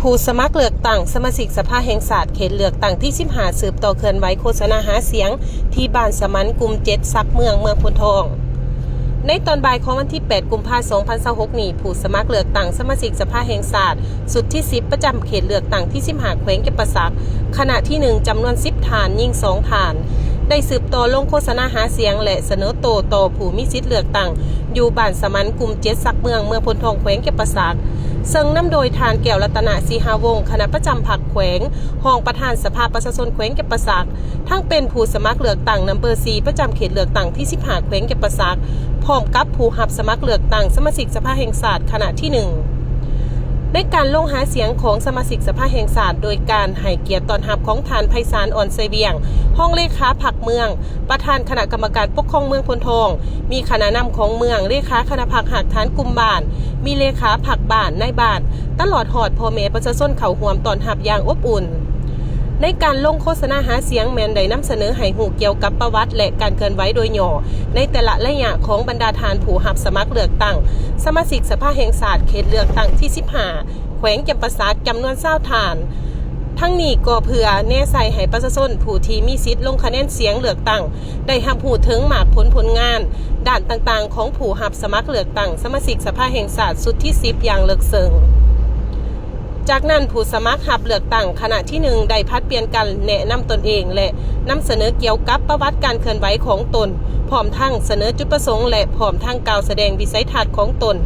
ผู้สมัครเลือกตั้งสมาชิกสภาแห่งชาติเขตเลือกตั้งที่15สืบต่อเคลื่อนไหวโฆษณาหาเสียงที่บ้านสมันกลุ่ม7ซักเมืองพนทองในตอนบ่ายของวันที่8กุมภาพันธ์2026นี้ผู้สมัครเลือกตั้งสมาชิกสภาแห่งชาติสุดที่10ประจำเขตเลือกตั้งที่15แขวงเก็บประสักขณะที่1จำนวน10ฐานยิง2ฐานได้สืบต่อลงโฆษณาหาเสียงและเสนอโตต่อผู้มีสิทธิ์เลือกตั้งอยู่บ้านสมันกลุ่ม7ซักเมืองพนทองแขวงเก็บประสักซึ่งนำโดยทานแก้วรัตนศรีหาวงศ์คณะประจำพรรคแขวงรองประธานสภาประชาชนแขวงเก็บประสักทั้งเป็นผู้สมัครเลือกตั้งนัมเบอร์4ประจำเขตเลือกตั้งที่15แขวงเก็บประสักพร้อมกับผู้รับสมัครเลือกตั้งสมาชิกสภาแห่งชาติคณะที่1ในการลงหาเสียงของสมาชิกสภาแห่งชาติโดยการให้เกียรติต้อนรับของทานไพศาลอ่อนไซเวียงห้องเลขาพรรคเมืองประธานคณะกรรมการปกครองเมืองพนทองมีคณะนำของเมืองเลขาคณะพรรคหักฐานกลุ่มบ้านมีเลขาพรรคบ้านในบ้านตลอดหอดพ่อแม่ประชาชนเข้าร่วมต้อนรับอย่างอบอุ่นในการลงโฆษณาหาเสียงแมนได้นำเสนอให้หูเกี่ยวกับประวัติและการเคลื่อนไหวโดยย่อในแต่ละระยะของบรรดาทานผู้รับสมัครเลือกตั้งสมาชิกสภาแห่งชาติเขตเลือกตั้งที่15แขวงจำปาสักจำนวน20ฐานทั้งนี้ก็เพื่อแน่ใจให้ประชาชนผู้ที่มีสิทธิ์ลงคะแนนเสียงเลือกตั้งได้รับรู้ถึงหมากผลงานด้านต่างๆของผู้รับสมัครเลือกตั้งสมาชิกสภาแห่งชาติสุดที่10อย่างลึกซึ้งจากนั้นผู้สมัครรับเลือกตั้งคณะที่1ได้พัดเปลี่ยนกันแนะนำตนเองและนำเสนอเกี่ยวกับประวัติการเคลื่อนไหวของตนพร้อมทั้งเสนอจุดประสงค์และพร้อมทั้งกล่าวแสดงวิสัยทัศน์ของตน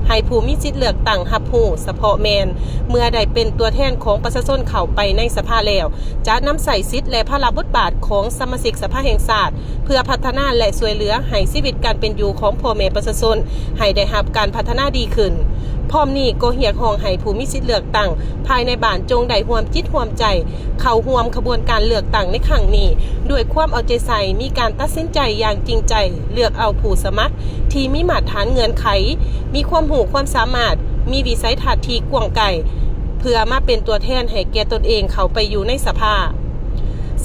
ให้ผู้มีสิทธิ์เลือกตั้งรับรู้เฉพาะแมนเมื่อได้เป็นตัวแทนของประชาชนเข้าไปในสภาแล้วจะนำใส่สิทธิ์และพระบทบาทของสมาชิกสภาแห่งชาติเพื่อพัฒนาและช่วยเหลือให้ชีวิตการเป็นอยู่ของพ่อแม่ประชาชนให้ได้รับการพัฒนาดีขึ้นพร้อมนี้ก็เรียกร้องให้ผู้มีสิทธิ์เลือกตั้งภายในบ้านจงได้ร่วมจิตร่วมใจเข้าร่วมขบวนการเลือกตั้งในครั้งนี้ด้วยความเอาใจใส่มีการตัดสินใจอย่างจริงใจเลือกเอาผู้สมัครที่มีมาตรฐานเงื่อนไขมีความรู้ความสามารถมีวิสัยทัศน์ที่กว้างไกลเพื่อมาเป็นตัวแทนให้แก่ตนเองเข้าไปอยู่ในสภา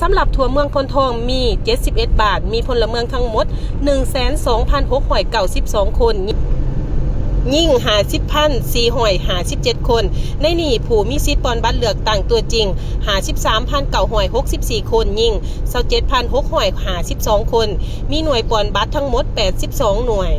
สำหรับทัวร์เมืองพนทองมี71บาทมีพลเมืองทั้งหมด 122,692 คนยิ่ง50,457 คนในนี้ผู้มีสิทธิ์ปอนบัตรเลือกตั้งตัวจริง53,964 คนยิ่ง27,652 คนมีหน่วยปอนบัตรทั้งหมด82หน่วย